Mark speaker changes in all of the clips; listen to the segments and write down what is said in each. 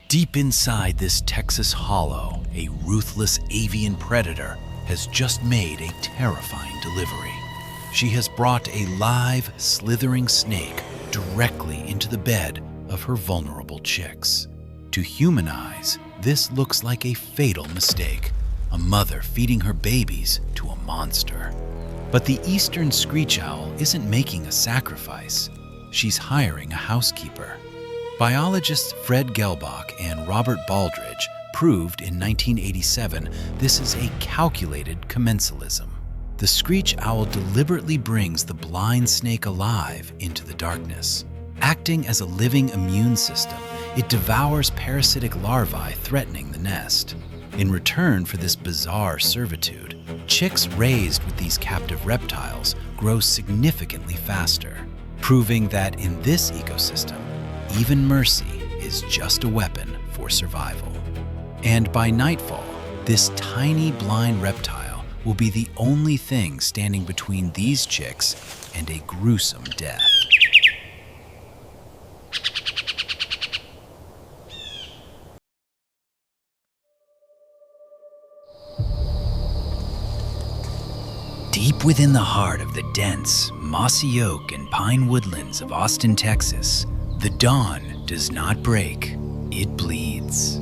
Speaker 1: Deep inside this Texas hollow, a ruthless avian predator has just made a terrifying delivery. She has brought a live, slithering snake directly into the bed of her vulnerable chicks. To human eyes, this looks like a fatal mistake, a mother feeding her babies to a monster. But the Eastern Screech Owl isn't making a sacrifice. She's hiring a housekeeper. Biologists Fred Gelbach and Robert Baldridge proved in 1987 this is a calculated commensalism. The screech owl deliberately brings the blind snake alive into the darkness. Acting as a living immune system, it devours parasitic larvae threatening the nest. In return for this bizarre servitude, chicks raised with these captive reptiles grow significantly faster, proving that in this ecosystem, even mercy is just a weapon for survival. And by nightfall, this tiny blind reptile will be the only thing standing between these chicks and a gruesome death. Deep within the heart of the dense, mossy oak and pine woodlands of Austin, Texas, the dawn does not break, it bleeds.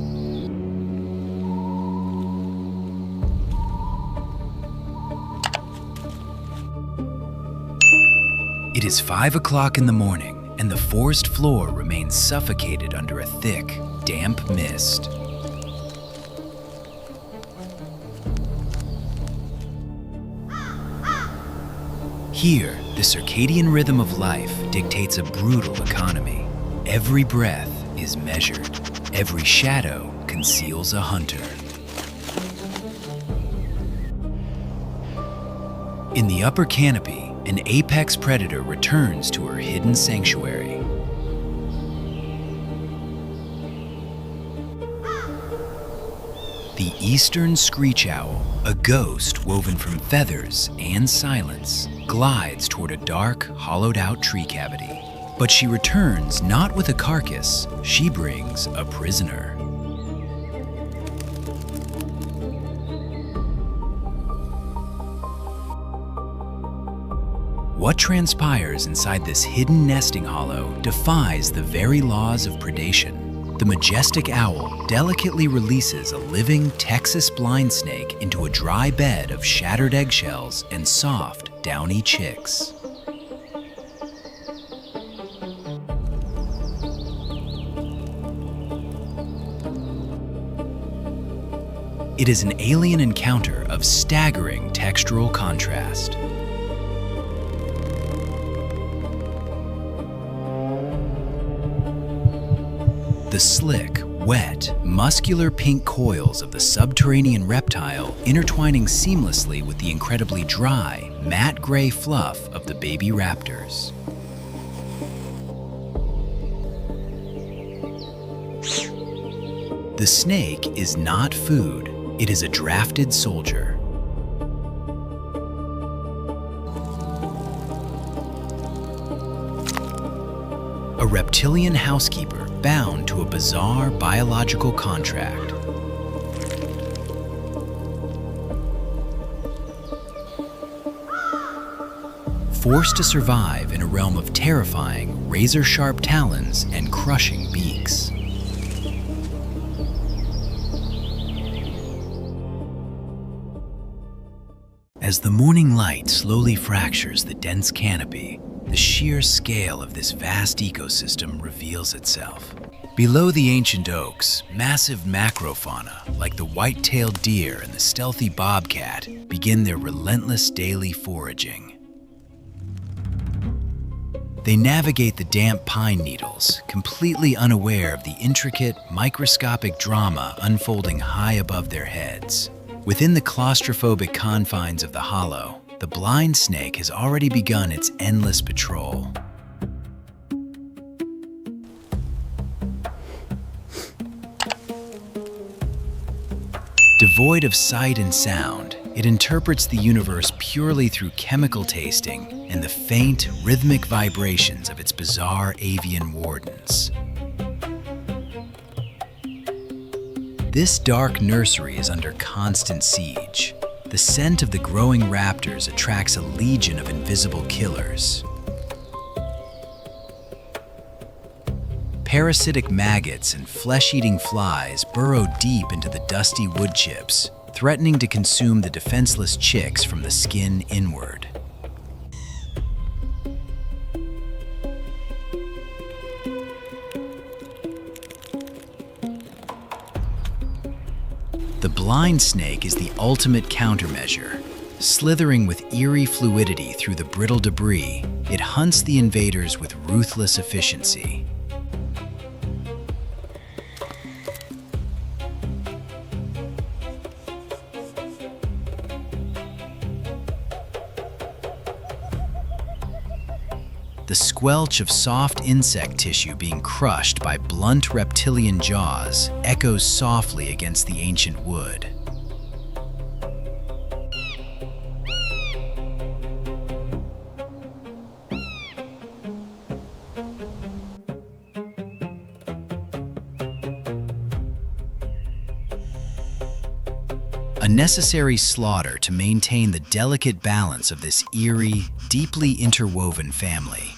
Speaker 1: It is 5 o'clock in the morning, and the forest floor remains suffocated under a thick, damp mist. Here, the circadian rhythm of life dictates a brutal economy. Every breath is measured. Every shadow conceals a hunter. In the upper canopy, an apex predator returns to her hidden sanctuary. The Eastern Screech Owl, a ghost woven from feathers and silence, glides toward a dark, hollowed-out tree cavity. But she returns not with a carcass, she brings a prisoner. What transpires inside this hidden nesting hollow defies the very laws of predation. The majestic owl delicately releases a living Texas blind snake into a dry bed of shattered eggshells and soft, downy chicks. It is an alien encounter of staggering textural contrast. The slick, wet, muscular pink coils of the subterranean reptile intertwining seamlessly with the incredibly dry, matte gray fluff of the baby raptors. The snake is not food, it is a drafted soldier. A reptilian housekeeper bound to a bizarre biological contract. Forced to survive in a realm of terrifying, razor-sharp talons and crushing beaks. As the morning light slowly fractures the dense canopy, the sheer scale of this vast ecosystem reveals itself. Below the ancient oaks, massive macrofauna, like the white-tailed deer and the stealthy bobcat, begin their relentless daily foraging. They navigate the damp pine needles, completely unaware of the intricate, microscopic drama unfolding high above their heads. Within the claustrophobic confines of the hollow, the blind snake has already begun its endless patrol. Devoid of sight and sound, it interprets the universe purely through chemical tasting and the faint, rhythmic vibrations of its bizarre avian wardens.
Speaker 2: This dark nursery is under constant siege. The scent of the growing raptors attracts a legion of invisible killers. Parasitic maggots and flesh-eating flies burrow deep into the dusty wood chips, threatening to consume the defenseless chicks from the skin inward. The blind snake is the ultimate countermeasure. Slithering with eerie fluidity through the brittle debris, it hunts the invaders with ruthless efficiency. The squelch of soft insect tissue being crushed by blunt reptilian jaws echoes softly against the ancient wood. A necessary slaughter to maintain the delicate balance of this eerie, deeply interwoven family.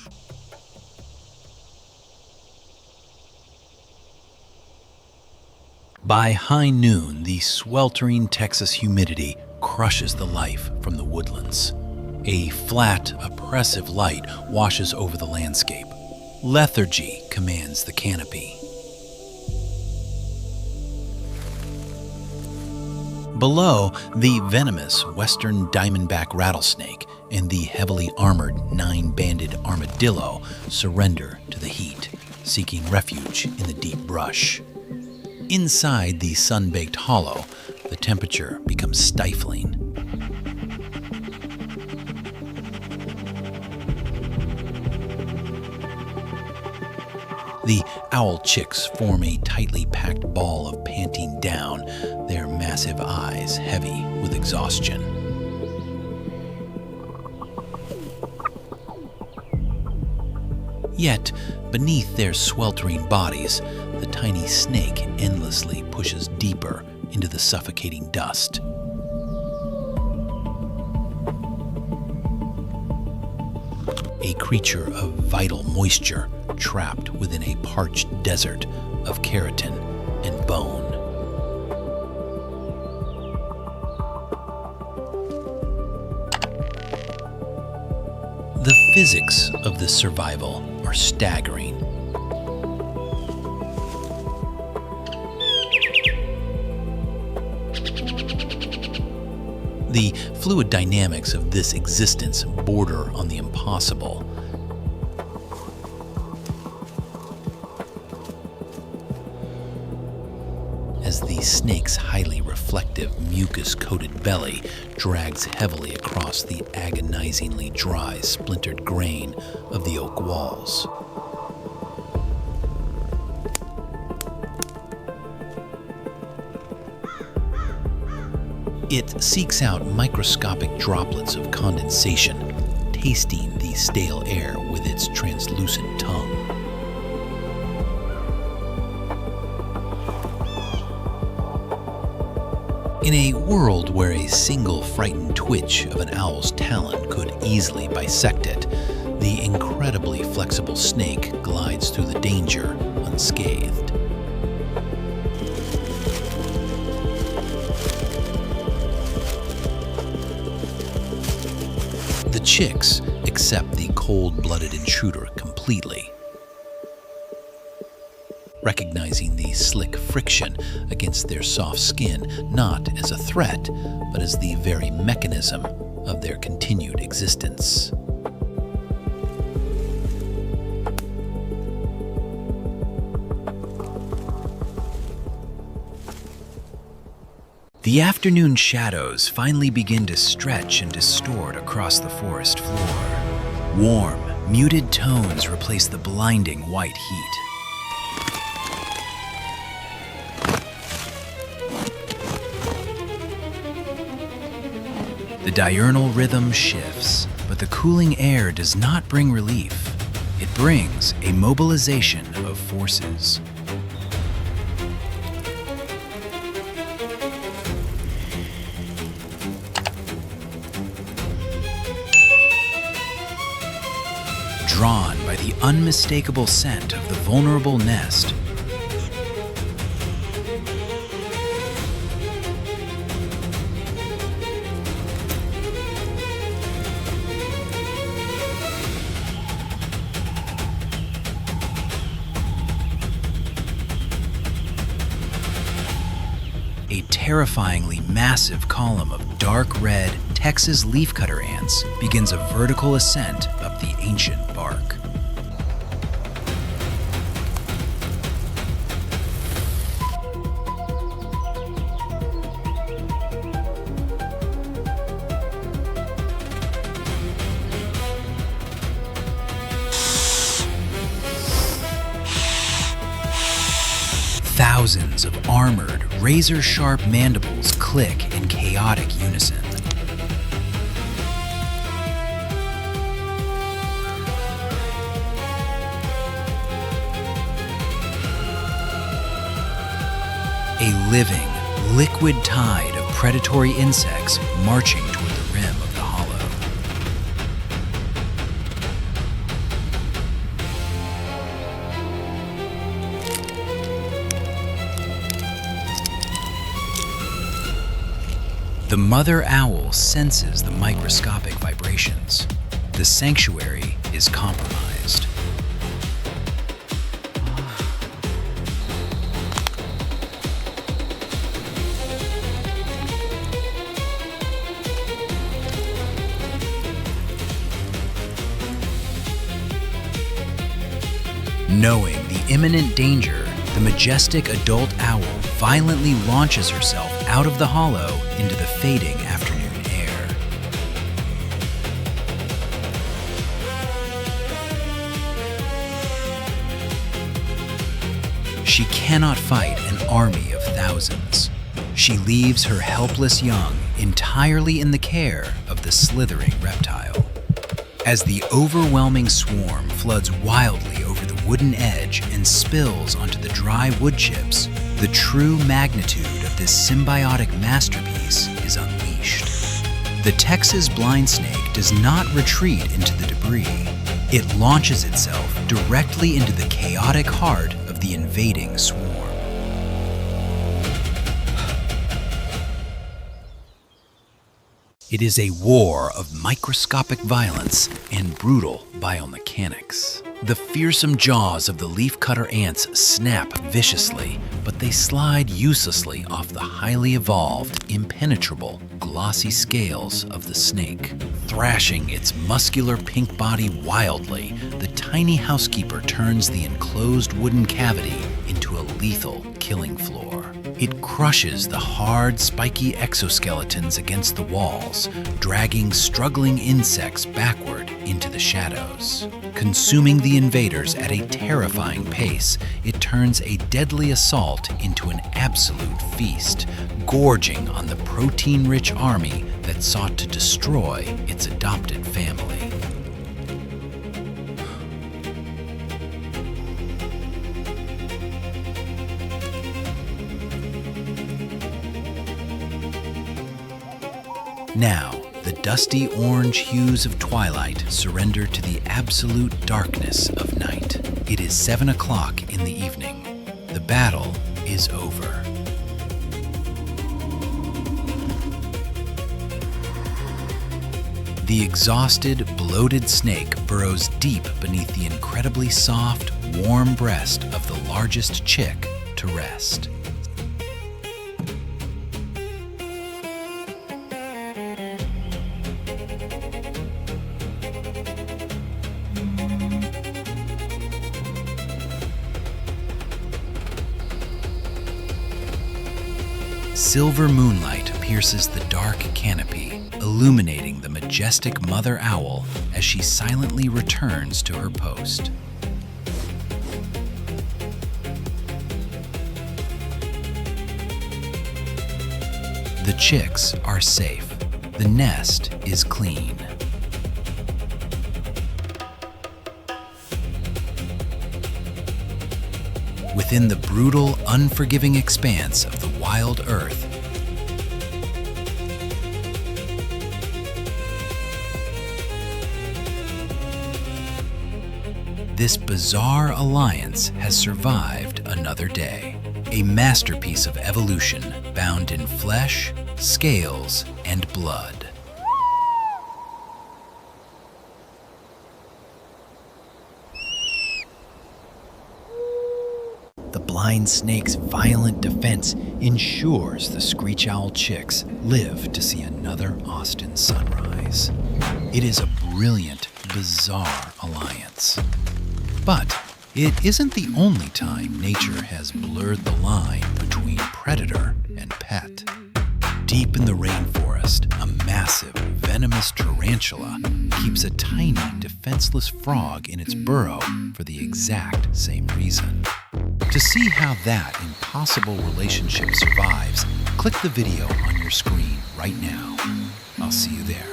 Speaker 2: By high noon, the sweltering Texas humidity crushes the life from the woodlands. A flat, oppressive light washes over the landscape. Lethargy commands the canopy. Below, the venomous western diamondback rattlesnake and the heavily armored nine-banded armadillo surrender to the heat, seeking refuge in the deep brush. Inside the sun-baked hollow, the temperature becomes stifling. The owl chicks form a tightly packed ball of panting down, their massive eyes heavy with exhaustion. Yet, beneath their sweltering bodies, the tiny snake endlessly pushes deeper into the suffocating dust. A creature of vital moisture trapped within a parched desert of keratin and bone. The physics of this survival are staggering. The fluid dynamics of this existence border on the impossible. As the snake's highly reflective, mucus-coated belly drags heavily across the agonizingly dry, splintered grain of the oak walls. It seeks out microscopic droplets of condensation, tasting the stale air with its translucent tongue. In a world where a single frightened twitch of an owl's talon could easily bisect it, the incredibly flexible snake glides through the danger unscathed. The chicks accept the cold-blooded intruder completely, recognizing the slick friction against their soft skin not as a threat, but as the very mechanism of their continued existence. The afternoon shadows finally begin to stretch and distort across the forest floor. Warm, muted tones replace the blinding white heat. The diurnal rhythm shifts, but the cooling air does not bring relief. It brings a mobilization of forces. drawn by the unmistakable scent of the vulnerable nest. A terrifyingly massive column of dark red Texas leafcutter ants begins a vertical ascent up the ancient bark. Thousands of armored, razor-sharp mandibles click in chaotic unison. A living, liquid tide of predatory insects marching toward the rim of the hollow. The mother owl senses the microscopic vibrations. The sanctuary is compromised. Knowing the imminent danger, the majestic adult owl violently launches herself out of the hollow into the fading afternoon air. She cannot fight an army of thousands. She leaves her helpless young entirely in the care of the slithering reptile. As the overwhelming swarm floods wildly over the wooden edge and spills onto the dry wood chips, the true magnitude of this symbiotic masterpiece is unleashed. The Texas blind snake does not retreat into the debris. It launches itself directly into the chaotic heart of the invading swarm. It is a war of microscopic violence and brutal biomechanics. The fearsome jaws of the leafcutter ants snap viciously, but they slide uselessly off the highly evolved, impenetrable, glossy scales of the snake. Thrashing its muscular pink body wildly, the tiny housekeeper turns the enclosed wooden cavity into a lethal killing floor. It crushes the hard, spiky exoskeletons against the walls, dragging struggling insects backward into the shadows. Consuming the invaders at a terrifying pace, it turns a deadly assault into an absolute feast, gorging on the protein-rich army that sought to destroy its adopted family. Now, the dusty orange hues of twilight surrender to the absolute darkness of night. It is 7 o'clock in the evening. The battle is over. The exhausted, bloated snake burrows deep beneath the incredibly soft, warm breast of the largest chick to rest. Silver moonlight pierces the dark canopy, illuminating the majestic mother owl as she silently returns to her post. The chicks are safe. The nest is clean. Within the brutal, unforgiving expanse of the wild earth,
Speaker 1: this bizarre alliance has survived another day. A masterpiece of evolution bound in flesh, scales, and blood. The blind snake's violent defense ensures the screech owl chicks live to see another Austin sunrise. It is a brilliant, bizarre alliance. But it isn't the only time nature has blurred the line between predator and pet. Deep in the rainforest, a massive, venomous tarantula keeps a tiny, defenseless frog in its burrow for the exact same reason. To see how that impossible relationship survives, click the video on your screen right now. I'll see you there.